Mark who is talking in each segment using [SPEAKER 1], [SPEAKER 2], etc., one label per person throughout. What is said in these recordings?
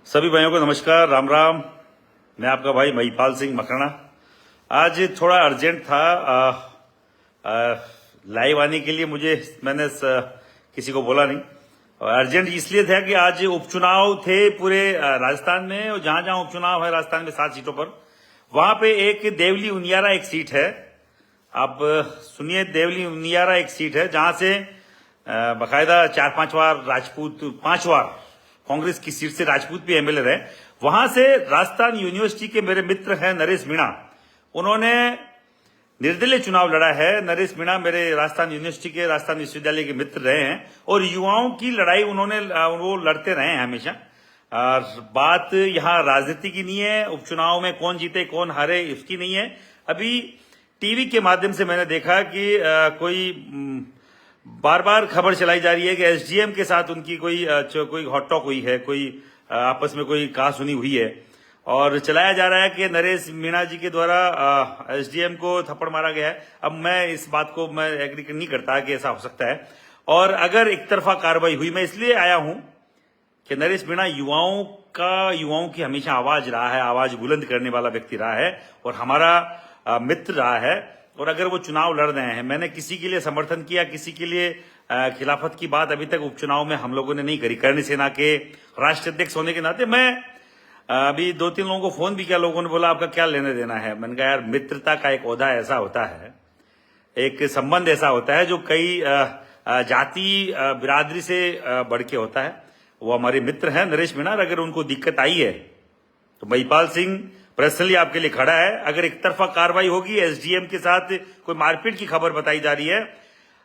[SPEAKER 1] सभी भाइयों को नमस्कार, राम राम। मैं आपका भाई महिपाल सिंह मकराना। आज थोड़ा अर्जेंट था लाइव आने के लिए। मैंने किसी को बोला नहीं। और अर्जेंट इसलिए था कि आज उपचुनाव थे पूरे राजस्थान में, और जहां जहां उपचुनाव है राजस्थान में 7 सीटों पर, वहां पे एक देवली उनियारा एक सीट है। आप सुनिए, देवली उनियारा एक सीट है जहां से बाकायदा 4-5 बार राजपूत, 5 बार कांग्रेस की सीट से राजपूत भी एमएलए रहे। वहां से राजस्थान यूनिवर्सिटी के मेरे मित्र हैं नरेश मीणा, उन्होंने निर्दलीय चुनाव लड़ा है। नरेश मीणा मेरे राजस्थान यूनिवर्सिटी के, राजस्थान विश्वविद्यालय के मित्र रहे हैं, और युवाओं की लड़ाई वो लड़ते रहे हैं हमेशा। और बात यहाँ राजनीति की नहीं है, उपचुनाव में कौन जीते कौन हारे इसकी नहीं है। अभी टीवी के माध्यम से मैंने देखा कि कोई बार बार खबर चलाई जा रही है कि एसडीएम के साथ उनकी कोई हॉट टॉक हुई है, कोई आपस में कोई कहा सुनी हुई है, और चलाया जा रहा है कि नरेश मीणा जी के द्वारा एसडीएम को थप्पड़ मारा गया है। अब मैं इस बात को मैं एग्री नहीं करता कि ऐसा हो सकता है। और अगर एक तरफा कार्रवाई हुई, मैं इसलिए आया हूं कि नरेश मीणा युवाओं की हमेशा आवाज रहा है, आवाज बुलंद करने वाला व्यक्ति रहा है, और हमारा मित्र रहा है। और अगर वो चुनाव लड़ रहे हैं, मैंने किसी के लिए समर्थन किया, किसी के लिए खिलाफत की बात अभी तक उपचुनाव में हम लोगों ने नहीं करी। कर्ण सेना के राष्ट्रीय अध्यक्ष होने के नाते मैं अभी 2-3 लोगों को फोन भी किया। लोगों ने बोला आपका क्या लेने देना है। मैंने कहा यार, मित्रता का एक ओहदा ऐसा होता है, एक संबंध ऐसा होता है जो कई जाति बिरादरी से बढ़ के होता है। वो हमारे मित्र हैं नरेश मीणा। अगर उनको दिक्कत आई है तो महिपाल सिंह पर्सनली आपके लिए खड़ा है। अगर एक तरफा कार्रवाई होगी, एसडीएम के साथ कोई मारपीट की खबर बताई जा रही है,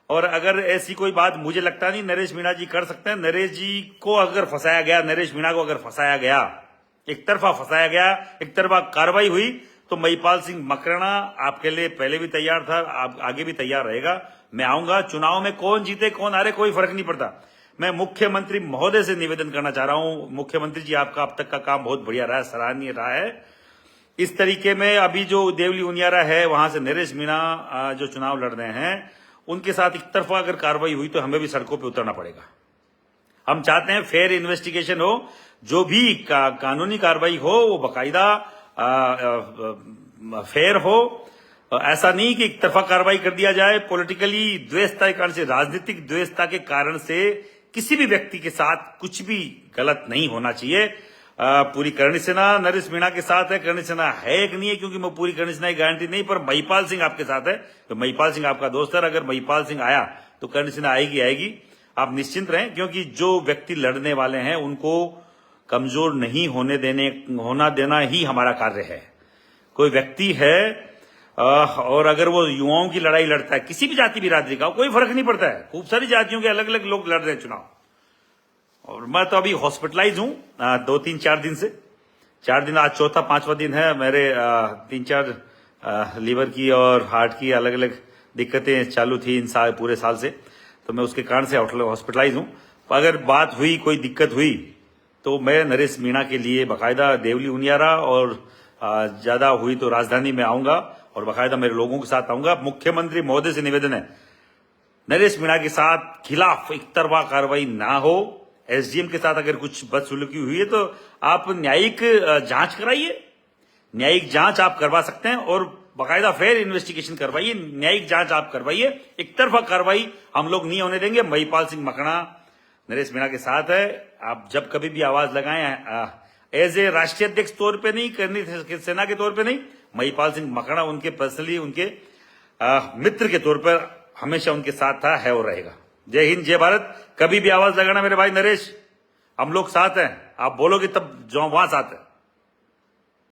[SPEAKER 1] और अगर ऐसी कोई बात मुझे लगता नहीं नरेश मीणा जी कर सकते हैं। नरेश जी को अगर फंसाया गया, नरेश मीणा को अगर फंसाया गया, एक तरफा फंसाया गया, एक तरफा कार्रवाई हुई, तो महिपाल सिंह मकराना आपके लिए पहले भी तैयार था, आप आगे भी तैयार रहेगा। मैं आऊंगा। चुनाव में कौन जीते कौन हारे कोई फर्क नहीं पड़ता। मैं मुख्यमंत्री महोदय से निवेदन करना चाह रहा हूं, मुख्यमंत्री जी आपका अब तक का काम बहुत बढ़िया रहा है, सराहनीय रहा है। इस तरीके में अभी जो देवली उनियारा है, वहां से नरेश मीणा जो चुनाव लड़ रहे हैं, उनके साथ एक तरफा अगर कार्रवाई हुई तो हमें भी सड़कों पे उतरना पड़ेगा। हम चाहते हैं फेयर इन्वेस्टिगेशन हो, जो भी कानूनी कार्रवाई हो वो बाकायदा फेयर हो। ऐसा नहीं कि एक तरफा कार्रवाई कर दिया जाए। पॉलिटिकली द्वेषता के कारण से, राजनीतिक द्वेषता के कारण से किसी भी व्यक्ति के साथ कुछ भी गलत नहीं होना चाहिए। पूरी कर्ण सेना नरेश मीणा के साथ है। कर्ण सेना है कि नहीं है, क्योंकि मैं पूरी कर्ण सेना की गारंटी नहीं, पर महिपाल सिंह आपके साथ है। तो महिपाल सिंह आपका दोस्त है। अगर महिपाल सिंह आया तो कर्ण सेना आएगी। आप निश्चिंत रहें, क्योंकि जो व्यक्ति लड़ने वाले हैं उनको कमजोर नहीं होना देना ही हमारा कार्य है। कोई व्यक्ति है और अगर वो युवाओं की लड़ाई लड़ता है, किसी भी जाति बिरादरी का, कोई फर्क नहीं पड़ता है। खूब सारी जातियों के अलग अलग लोग लड़ रहे हैं चुनाव। और मैं तो अभी हॉस्पिटलाइज हूं 2-3-4 दिन से। 4 दिन, आज चौथा 5वां दिन है। मेरे 3-4 लीवर की और हार्ट की अलग अलग दिक्कतें चालू थी इन पूरे साल से, तो मैं उसके कारण से हॉस्पिटलाइज हूं। अगर बात हुई, कोई दिक्कत हुई, तो मैं नरेश मीणा के लिए बाकायदा देवली उनियारा, और ज्यादा हुई तो राजधानी में आऊंगा और बाकायदा मेरे लोगों के साथ आऊंगा। मुख्यमंत्री महोदय से निवेदन है, नरेश मीणा के साथ खिलाफ एक तरफा कार्रवाई ना हो। एसडीएम के साथ अगर कुछ बदसलूकी हुई है तो आप न्यायिक जांच कराइए। न्यायिक जांच आप करवा सकते हैं, और बाकायदा फेयर इन्वेस्टिगेशन करवाइए, न्यायिक जांच आप करवाइए। एक तरफा कार्रवाई हम लोग नहीं होने देंगे। महिपाल सिंह मकराना नरेश मीणा के साथ है। आप जब कभी भी आवाज लगाएं, एज ए राष्ट्रीय अध्यक्ष तौर पे नहीं, करनी सेना के तौर पे नहीं, महिपाल सिंह मकराना उनके पर्सनली, उनके मित्र के तौर पर हमेशा उनके साथ था, है और रहेगा। जय हिंद, जय भारत। कभी भी आवाज लगाना मेरे भाई नरेश, हम लोग साथ हैं। आप बोलोगे तब जो वहां साथ है।